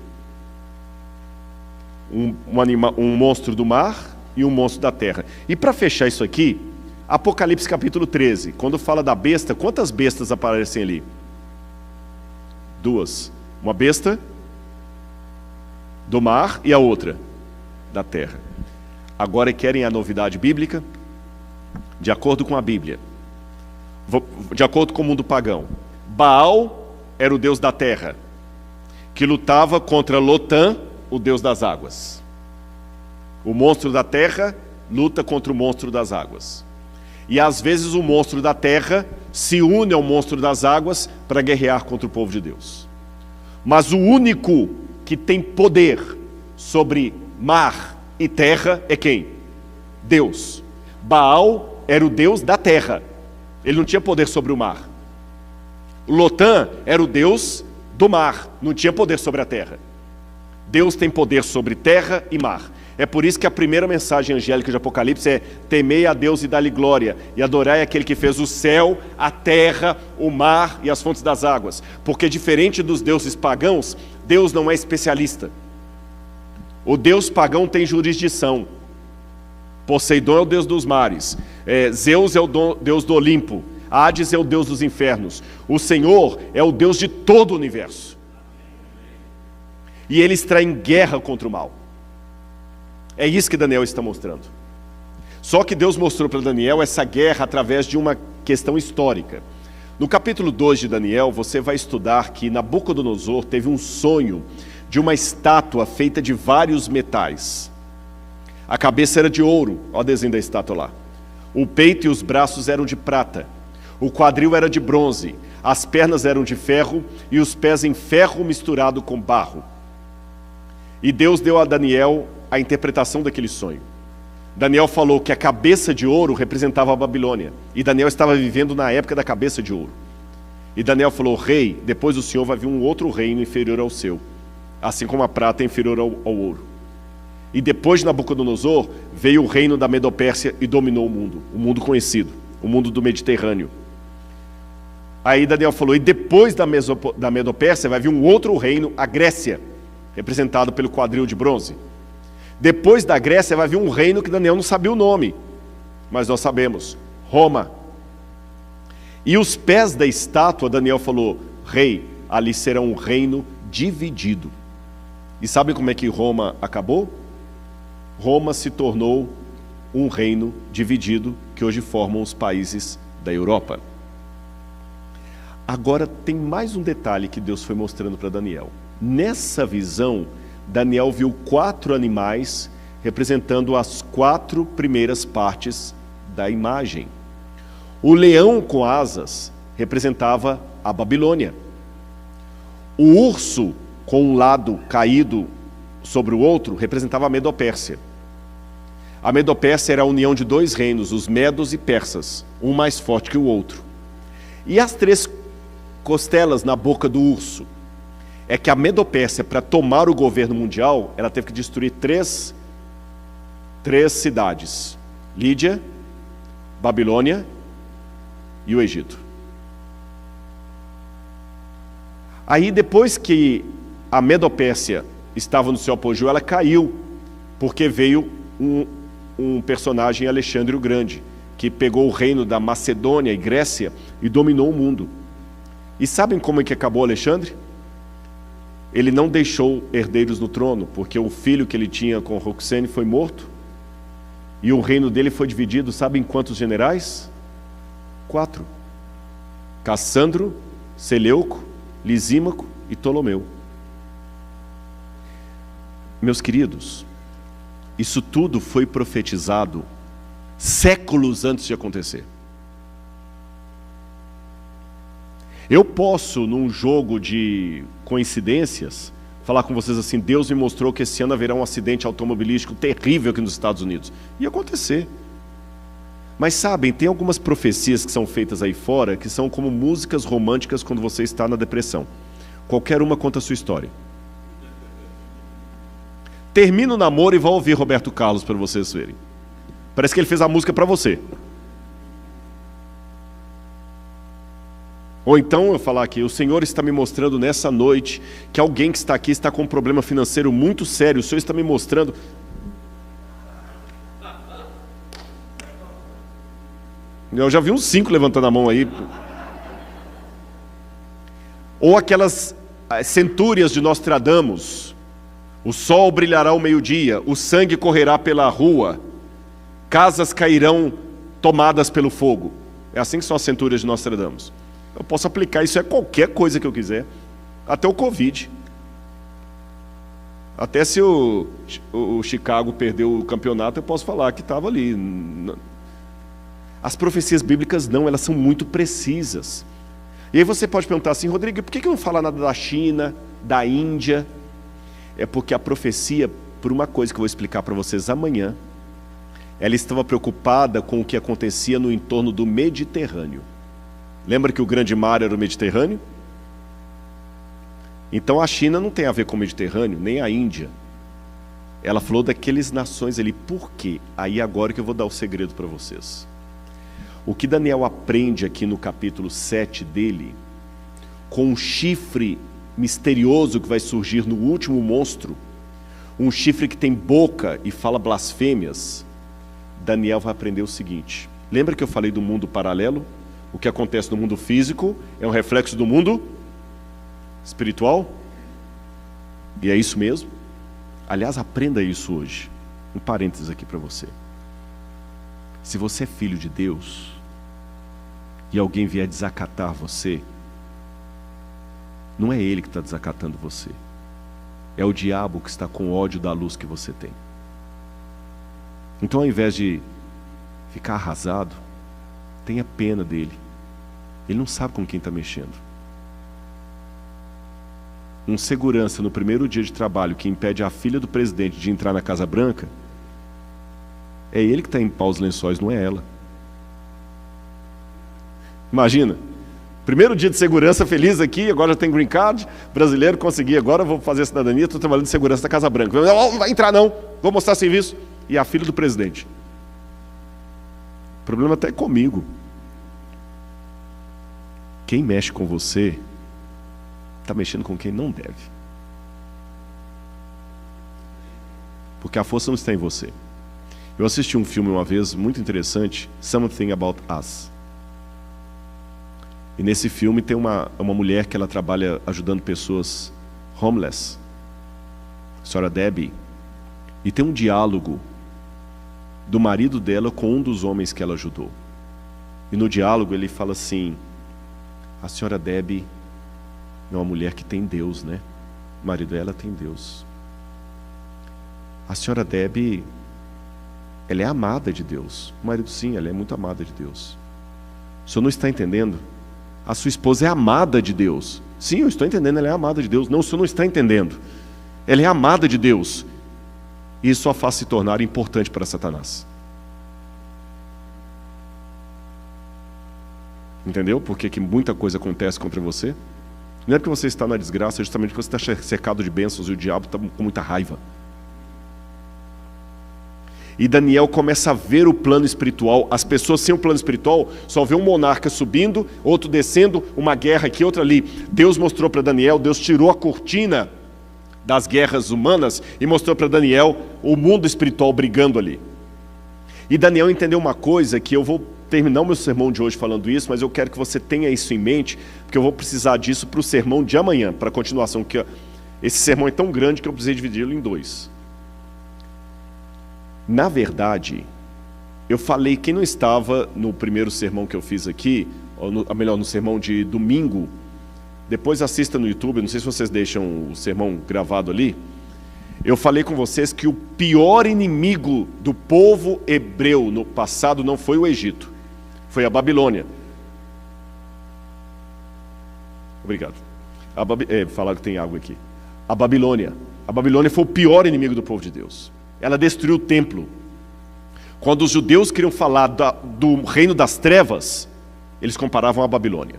Um monstro do mar e um monstro da terra. E para fechar isso aqui, Apocalipse capítulo 13, quando fala da besta, quantas bestas aparecem ali? 2. Uma besta do mar e a outra da terra. Agora querem a novidade bíblica? De acordo com a Bíblia, de acordo com o mundo pagão, Baal era o deus da terra, que lutava contra Lotã, o deus das águas. O monstro da terra luta contra o monstro das águas. E às vezes o monstro da terra se une ao monstro das águas para guerrear contra o povo de Deus. Mas o único que tem poder sobre mar e terra é quem? Deus. Baal era o deus da terra. Ele não tinha poder sobre o mar. Lotã era o deus do mar, não tinha poder sobre a terra. Deus tem poder sobre terra e mar. É por isso que a primeira mensagem angélica de Apocalipse é: temei a Deus e dá-lhe glória, e adorai aquele que fez o céu, a terra, o mar e as fontes das águas. Porque diferente dos deuses pagãos, Deus não é especialista. O Deus pagão tem jurisdição. Poseidon é o deus dos mares, Zeus é o deus do Olimpo, Hades é o deus dos infernos. O Senhor é o Deus de todo o universo. E ele está em guerra contra o mal. É isso que Daniel está mostrando. Só que Deus mostrou para Daniel essa guerra através de uma questão histórica. No capítulo 2 de Daniel, você vai estudar que Nabucodonosor teve um sonho de uma estátua feita de vários metais. A cabeça era de ouro, olha o desenho da estátua lá. O peito e os braços eram de prata. O quadril era de bronze. As pernas eram de ferro e os pés em ferro misturado com barro. E Deus deu a Daniel a interpretação daquele sonho. Daniel falou que a cabeça de ouro representava a Babilônia. E Daniel estava vivendo na época da cabeça de ouro. E Daniel falou: rei, depois do Senhor vai vir um outro reino inferior ao seu, assim como a prata é inferior ao ouro. E depois de Nabucodonosor, veio o reino da Medopérsia e dominou o mundo conhecido, o mundo do Mediterrâneo. Aí Daniel falou: e depois da Medopérsia vai vir um outro reino, a Grécia, representado pelo quadril de bronze. Depois da Grécia vai vir um reino que Daniel não sabia o nome, mas nós sabemos, Roma. E os pés da estátua, Daniel falou, rei, ali será um reino dividido. E sabe como é que Roma acabou? Roma se tornou um reino dividido, que hoje formam os países da Europa. Agora tem mais um detalhe que Deus foi mostrando para Daniel. Nessa visão, Daniel viu 4 animais representando as 4 primeiras partes da imagem. O leão com asas representava a Babilônia. O urso com um lado caído sobre o outro representava a Medopérsia. A Medopérsia era a união de 2 reinos, os medos e persas, um mais forte que o outro. E as 3 costelas na boca do urso é que a Medopérsia, para tomar o governo mundial, ela teve que destruir 3 cidades: Lídia, Babilônia e o Egito. Aí, depois que a Medopérsia estava no seu apogeu, ela caiu, porque veio um personagem, Alexandre o Grande, que pegou o reino da Macedônia e Grécia e dominou o mundo. E sabem como é que acabou Alexandre? Ele não deixou herdeiros no trono, porque o filho que ele tinha com Roxene foi morto, e o reino dele foi dividido, sabem quantos generais? 4. Cassandro, Seleuco, Lisímaco e Ptolomeu. Meus queridos, isso tudo foi profetizado séculos antes de acontecer. Eu posso, num jogo de coincidências, falar com vocês assim: Deus me mostrou que esse ano haverá um acidente automobilístico terrível aqui nos Estados Unidos. Ia acontecer. Mas sabem, tem algumas profecias que são feitas aí fora, que são como músicas românticas quando você está na depressão. Qualquer uma conta a sua história. Termina o namoro e vai ouvir Roberto Carlos para vocês verem. Parece que ele fez a música para você. Ou então eu falar aqui: o Senhor está me mostrando nessa noite que alguém que está aqui está com um problema financeiro muito sério. O Senhor está me mostrando. Eu já vi uns 5 levantando a mão aí. Ou aquelas centúrias de Nostradamus: o sol brilhará ao meio-dia, o sangue correrá pela rua, casas cairão tomadas pelo fogo. É assim que são as centúrias de Nostradamus. Eu posso aplicar isso a qualquer coisa que eu quiser, até o Covid. Até se o Chicago perdeu o campeonato, eu posso falar que estava ali. As profecias bíblicas não, elas são muito precisas. E aí você pode perguntar assim: Rodrigo, por que não fala nada da China, da Índia? É porque a profecia, por uma coisa que eu vou explicar para vocês amanhã, ela estava preocupada com o que acontecia no entorno do Mediterrâneo. Lembra que o grande mar era o Mediterrâneo? Então a China não tem a ver com o Mediterrâneo, nem a Índia. Ela falou daquelas nações ali. Por quê? Aí agora que eu vou dar o segredo para vocês. O que Daniel aprende aqui no capítulo 7 dele, com um chifre misterioso que vai surgir no último monstro, um chifre que tem boca e fala blasfêmias, Daniel vai aprender o seguinte: lembra que eu falei do mundo paralelo? O que acontece no mundo físico é um reflexo do mundo espiritual? E é isso mesmo? Aliás, aprenda isso hoje. Um parênteses aqui para você. Se você é filho de Deus e alguém vier desacatar você, não é ele que está desacatando você, é o diabo que está com ódio da luz que você tem. Então, ao invés de ficar arrasado, tenha pena dele. Ele não sabe com quem está mexendo. Um segurança no primeiro dia de trabalho que impede a filha do presidente de entrar na Casa Branca, é ele que está em pau os lençóis, não é ela. Imagina, primeiro dia de segurança, feliz aqui, agora já tem green card, brasileiro, consegui, agora vou fazer a cidadania, estou trabalhando de segurança da Casa Branca. Não vai entrar não, vou mostrar serviço. E a filha do presidente. O problema até é comigo. Quem mexe com você está mexendo com quem não deve. porque a força não está em você. Eu assisti um filme uma vez, muito interessante, Something About Us. E nesse filme tem uma mulher que ela trabalha ajudando pessoas homeless, a senhora Debbie, e tem um diálogo do marido dela com um dos homens que ela ajudou. E no diálogo ele fala assim: a senhora Debbie é uma mulher que tem Deus, né? O marido dela tem Deus. A senhora Debbie, ela é amada de Deus. O marido, sim, ela é muito amada de Deus. O senhor não está entendendo? A sua esposa é amada de Deus. Sim, eu estou entendendo, ela é amada de Deus. Não, o senhor não está entendendo. Ela é amada de Deus. Isso a faz se tornar importante para Satanás. Entendeu? Porque muita coisa acontece contra você? Não é porque você está na desgraça, é justamente porque você está cercado de bênçãos e o diabo está com muita raiva. E Daniel começa a ver o plano espiritual. As pessoas sem o plano espiritual só vê um monarca subindo, outro descendo, uma guerra aqui, outra ali. Deus mostrou para Daniel, Deus tirou a cortina das guerras humanas e mostrou para Daniel o mundo espiritual brigando ali. E Daniel entendeu uma coisa, que eu vou terminar o meu sermão de hoje falando isso, mas eu quero que você tenha isso em mente, porque eu vou precisar disso para o sermão de amanhã, para a continuação, que esse sermão é tão grande que eu precisei dividi-lo em dois. Na verdade, eu falei, quem não estava no primeiro sermão que eu fiz aqui, ou melhor, no sermão de domingo, depois assista no YouTube, não sei se vocês deixam o sermão gravado ali. Eu falei com vocês que o pior inimigo do povo hebreu no passado não foi o Egito, foi a Babilônia. Obrigado. Falaram que tem água aqui. A Babilônia foi o pior inimigo do povo de Deus. Ela destruiu o templo. Quando os judeus queriam falar do reino das trevas, eles comparavam a Babilônia.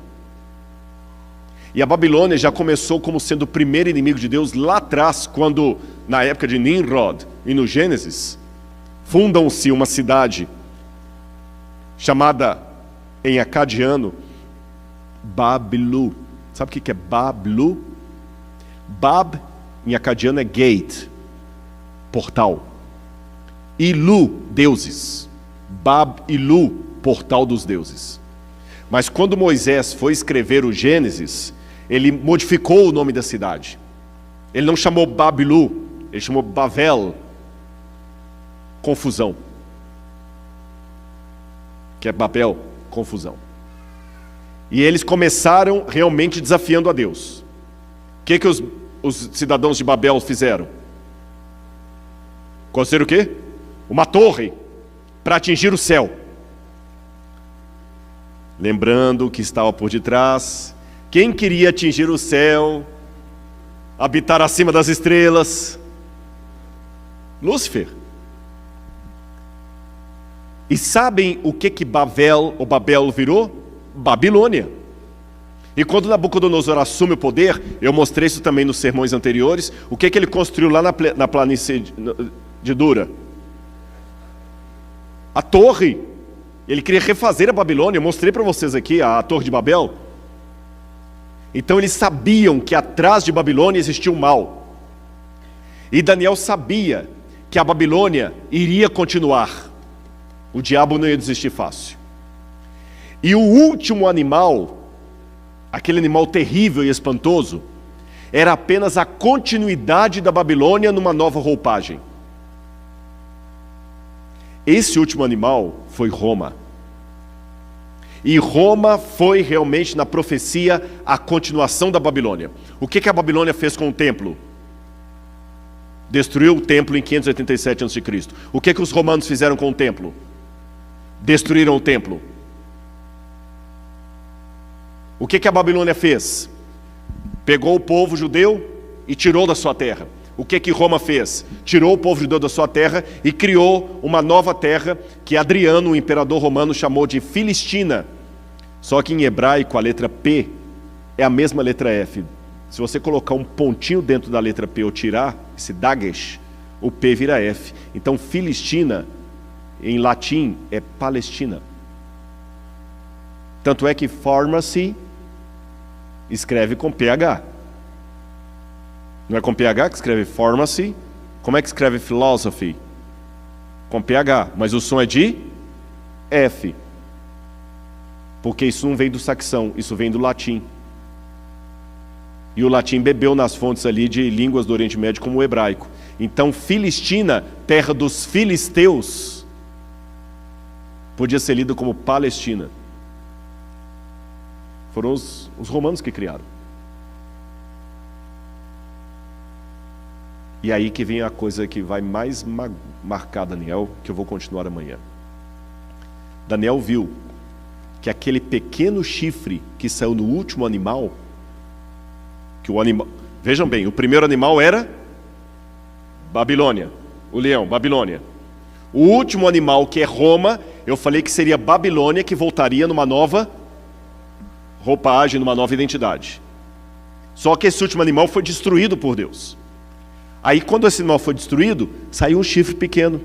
E a Babilônia já começou como sendo o primeiro inimigo de Deus lá atrás, quando, na época de Nimrod e no Gênesis, fundam-se uma cidade chamada, em acadiano, Bablu. Sabe o que é Bablu? Bab, em acadiano, é gate, portal. Ilu, deuses. Bab Ilu, portal dos deuses. Mas quando Moisés foi escrever o Gênesis, ele modificou o nome da cidade. Ele não chamou Babilu, ele chamou Bavel, confusão. Que é Babel, confusão. E eles começaram realmente desafiando a Deus. O que os cidadãos de Babel fizeram? Construíram o quê? Uma torre para atingir o céu. Lembrando que estava por detrás, quem queria atingir o céu, habitar acima das estrelas? Lúcifer. E sabem o que Babel ou Babel virou? Babilônia. E quando Nabucodonosor assume o poder, eu mostrei isso também nos sermões anteriores, o que ele construiu lá na planície de Dura? A torre. Ele queria refazer a Babilônia. Eu mostrei para vocês aqui a Torre de Babel. Então eles sabiam que atrás de Babilônia existia o mal. E Daniel sabia que a Babilônia iria continuar. O diabo não ia desistir fácil. E o último animal, aquele animal terrível e espantoso, era apenas a continuidade da Babilônia numa nova roupagem. Esse último animal foi Roma. E Roma foi realmente, na profecia, a continuação da Babilônia. O que a Babilônia fez com o templo? Destruiu o templo em 587 a.C. O que os romanos fizeram com o templo? Destruíram o templo. O que a Babilônia fez? Pegou o povo judeu e tirou da sua terra. O que Roma fez? Tirou o povo judeu da sua terra e criou uma nova terra que Adriano, o imperador romano, chamou de Filistina. Só que em hebraico a letra P é a mesma letra F. Se você colocar um pontinho dentro da letra P ou tirar esse dagesh, o P vira F. Então Filistina, em latim, é Palestina. Tanto é que pharmacy escreve com PH. Não é com PH que escreve pharmacy, Como é que escreve philosophy? Com PH, mas o som é de F. Porque isso não vem do saxão, isso vem do latim. E o latim bebeu nas fontes ali de línguas do Oriente Médio como o hebraico. Então, Filistina, terra dos filisteus, podia ser lida como Palestina. Foram os romanos que criaram. E aí que vem a coisa que vai mais marcar Daniel, que eu vou continuar amanhã. Daniel viu que aquele pequeno chifre que saiu no último animal, vejam bem, o primeiro animal era Babilônia, o leão, Babilônia. O último animal, que é Roma, eu falei que seria Babilônia, que voltaria numa nova roupagem, numa nova identidade. Só que esse último animal foi destruído por Deus. Aí quando esse animal foi destruído, saiu um chifre pequeno.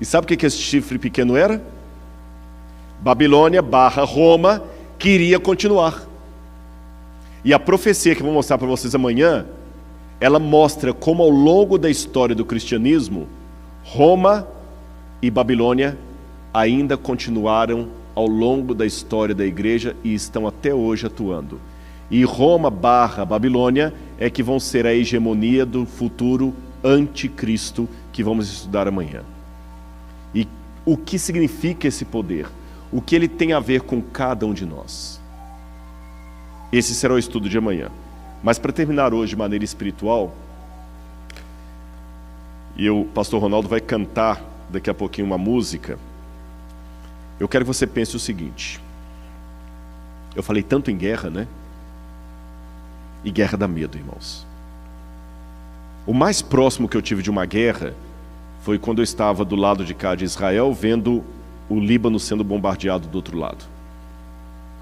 E sabe o que esse chifre pequeno era? Babilônia / Roma queria continuar. E a profecia que eu vou mostrar para vocês amanhã, ela mostra como ao longo da história do cristianismo, Roma e Babilônia ainda continuaram ao longo da história da igreja e estão até hoje atuando. E Roma / Babilônia é que vão ser a hegemonia do futuro anticristo que vamos estudar amanhã. E o que significa esse poder? O que ele tem a ver com cada um de nós? Esse será o estudo de amanhã. Mas para terminar hoje de maneira espiritual, e o pastor Ronaldo vai cantar daqui a pouquinho uma música, eu quero que você pense o seguinte. Eu falei tanto em guerra, né? E guerra dá medo, irmãos. O mais próximo que eu tive de uma guerra foi quando eu estava do lado de cá de Israel, vendo o Líbano sendo bombardeado do outro lado.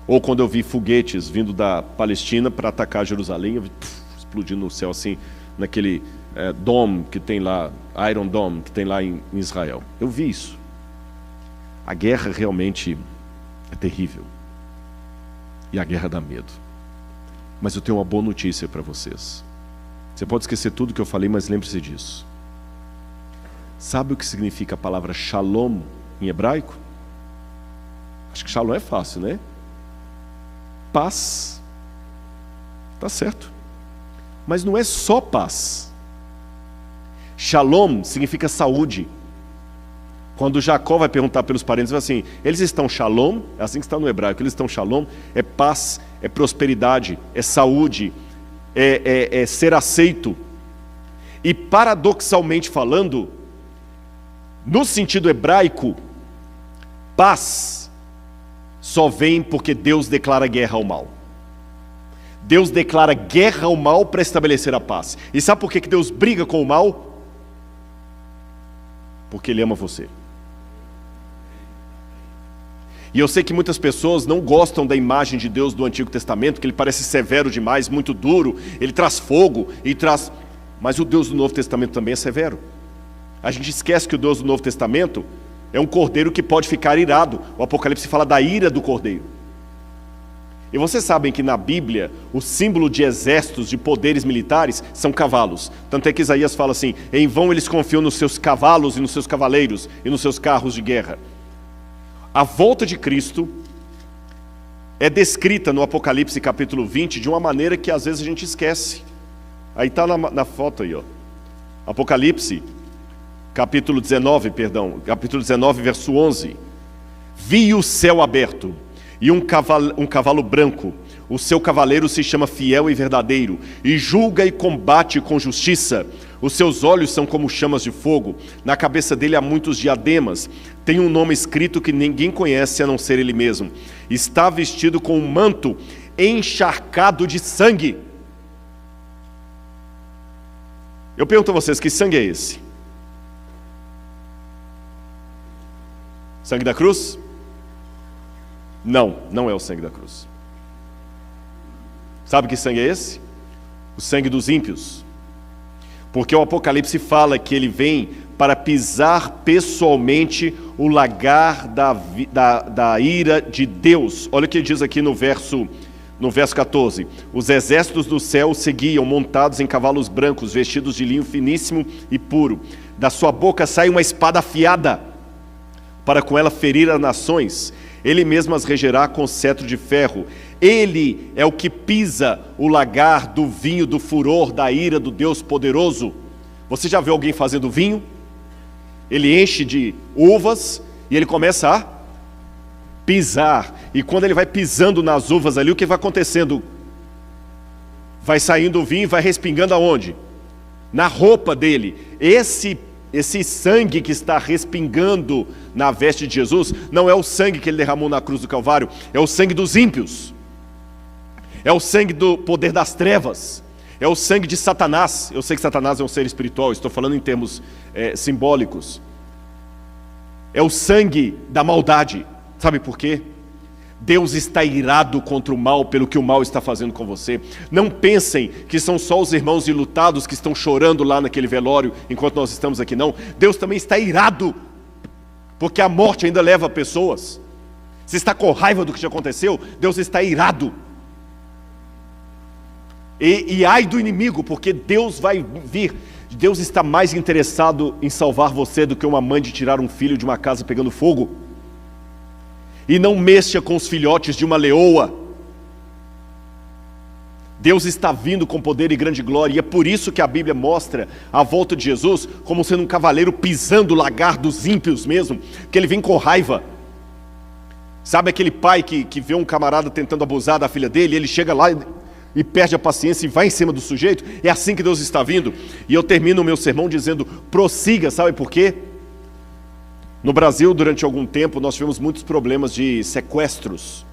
Ou quando eu vi foguetes vindo da Palestina para atacar Jerusalém, eu vi, explodindo no céu assim, naquele dome que tem lá, Iron Dome, que tem lá em Israel. Eu vi isso. A guerra realmente é terrível. E a guerra dá medo. Mas eu tenho uma boa notícia para vocês. Você pode esquecer tudo que eu falei, mas lembre-se disso. Sabe o que significa a palavra shalom em hebraico? Acho que shalom é fácil, né? Paz. Tá certo. Mas não é só paz. Shalom significa saúde. Quando Jacó vai perguntar pelos parentes, vai assim, eles estão shalom? É assim que está no hebraico, eles estão shalom? É paz, é prosperidade, é saúde, é ser aceito. E paradoxalmente falando, no sentido hebraico, paz só vem porque Deus declara guerra ao mal. Deus declara guerra ao mal para estabelecer a paz. E sabe por que Deus briga com o mal? Porque Ele ama você. E eu sei que muitas pessoas não gostam da imagem de Deus do Antigo Testamento, que Ele parece severo demais, muito duro, Ele traz fogo, mas o Deus do Novo Testamento também é severo. A gente esquece que o Deus do Novo Testamento é um cordeiro que pode ficar irado. O Apocalipse fala da ira do cordeiro. E vocês sabem que na Bíblia, o símbolo de exércitos, de poderes militares, são cavalos. Tanto é que Isaías fala assim, em vão eles confiam nos seus cavalos e nos seus cavaleiros e nos seus carros de guerra. A volta de Cristo é descrita no Apocalipse capítulo 20 de uma maneira que às vezes a gente esquece. Aí está na foto aí, ó. Apocalipse capítulo 19, verso 11. Vi o céu aberto e um cavalo branco. O seu cavaleiro se chama Fiel e Verdadeiro, e julga e combate com justiça. Os seus olhos são como chamas de fogo, na cabeça dele há muitos diademas. Tem um nome escrito que ninguém conhece a não ser ele mesmo. Está vestido com um manto encharcado de sangue. Eu pergunto a vocês, que sangue é esse? Sangue da cruz? Não, não é o sangue da cruz. Sabe que sangue é esse? O sangue dos ímpios. Porque o Apocalipse fala que ele vem para pisar pessoalmente o lagar da ira de Deus. Olha o que ele diz aqui no verso No verso 14, os exércitos do céu seguiam montados em cavalos brancos, vestidos de linho finíssimo e puro. Da sua boca sai uma espada afiada, para com ela ferir as nações. Ele mesmo as regerá com cetro de ferro. Ele é o que pisa o lagar do vinho do furor da ira do Deus poderoso. Você já viu alguém fazendo vinho? Ele enche de uvas e ele começa a pisar. E quando ele vai pisando nas uvas ali, o que vai acontecendo? Vai saindo o vinho e vai respingando aonde? Na roupa dele. Esse sangue que está respingando na veste de Jesus não é o sangue que ele derramou na cruz do Calvário, é o sangue dos ímpios, é o sangue do poder das trevas, é o sangue de Satanás. Eu sei que Satanás é um ser espiritual, estou falando em termos simbólicos. É o sangue da maldade. Sabe por quê? Deus está irado contra o mal pelo que o mal está fazendo com você. Não pensem que são só os irmãos enlutados que estão chorando lá naquele velório enquanto nós estamos aqui, não. Deus também está irado, porque a morte ainda leva pessoas. Se está com raiva do que te aconteceu, Deus está irado. E ai do inimigo, porque Deus vai vir. Deus está mais interessado em salvar você do que uma mãe de tirar um filho de uma casa pegando fogo. E não mexa com os filhotes de uma leoa. Deus está vindo com poder e grande glória, e é por isso que a Bíblia mostra a volta de Jesus como sendo um cavaleiro pisando o lagar dos ímpios mesmo, porque ele vem com raiva. Sabe aquele pai que vê um camarada tentando abusar da filha dele, e ele chega lá e perde a paciência e vai em cima do sujeito? É assim que Deus está vindo. E eu termino o meu sermão dizendo, prossiga. Sabe por quê? No Brasil, durante algum tempo, nós tivemos muitos problemas de sequestros,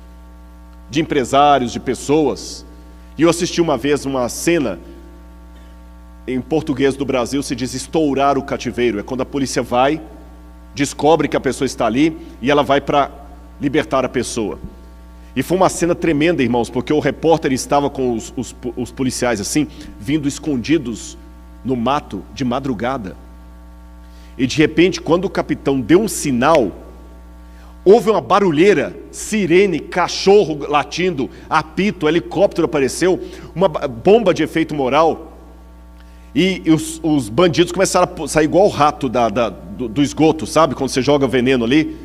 de empresários, de pessoas. E eu assisti uma vez uma cena, em português do Brasil se diz estourar o cativeiro. É quando a polícia vai, descobre que a pessoa está ali e ela vai para libertar a pessoa. E foi uma cena tremenda, irmãos, porque o repórter estava com os policiais assim, vindo escondidos no mato de madrugada. E de repente, quando o capitão deu um sinal, houve uma barulheira, sirene, cachorro latindo, apito, helicóptero apareceu, uma bomba de efeito moral. E os bandidos começaram a sair igual o rato do esgoto, sabe? Quando você joga veneno ali.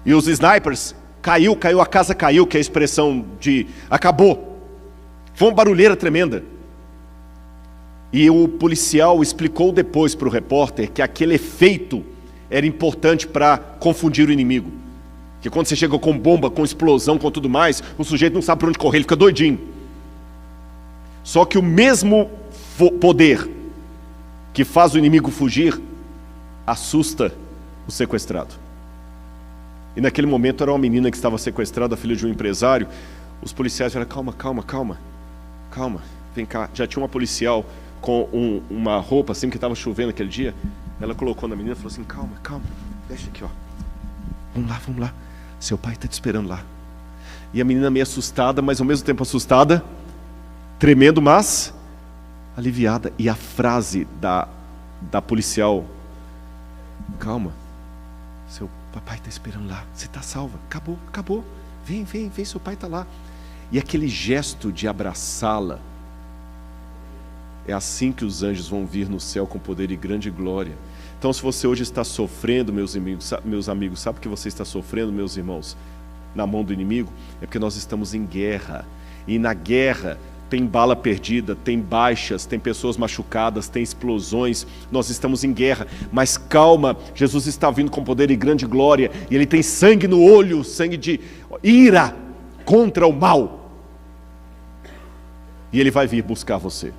E os snipers, caiu, a casa caiu, que é a expressão de acabou. Foi uma barulheira tremenda. E o policial explicou depois para o repórter que aquele efeito era importante para confundir o inimigo. Que quando você chega com bomba, com explosão, com tudo mais, o sujeito não sabe para onde correr, ele fica doidinho. Só que o mesmo poder que faz o inimigo fugir, assusta o sequestrado. E naquele momento era uma menina que estava sequestrada, filha de um empresário. Os policiais falaram, calma, vem cá. Já tinha uma policial com uma roupa assim, que estava chovendo aquele dia. Ela colocou na menina e falou assim, calma, deixa aqui, ó. Vamos lá, seu pai está te esperando lá. E a menina meio assustada, mas ao mesmo tempo assustada, tremendo, mas aliviada. E a frase da policial, calma, seu papai está esperando lá, você está salva, acabou, vem, seu pai está lá. E aquele gesto de abraçá-la, é assim que os anjos vão vir no céu com poder e grande glória. Então, se você hoje está sofrendo, meus amigos, sabe que você está sofrendo, meus irmãos, na mão do inimigo? É porque nós estamos em guerra. E na guerra tem bala perdida, tem baixas, tem pessoas machucadas, tem explosões. Nós estamos em guerra. Mas calma, Jesus está vindo com poder e grande glória. E Ele tem sangue no olho, sangue de ira contra o mal. E Ele vai vir buscar você.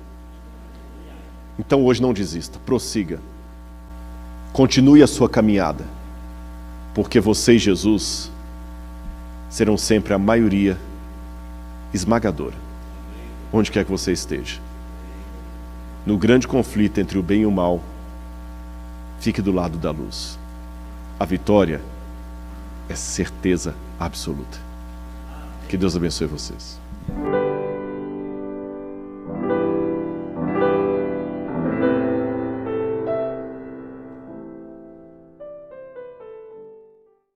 Então hoje não desista, prossiga. Continue a sua caminhada, porque você e Jesus serão sempre a maioria esmagadora, onde quer que você esteja. No grande conflito entre o bem e o mal, fique do lado da luz. A vitória é certeza absoluta. Que Deus abençoe vocês.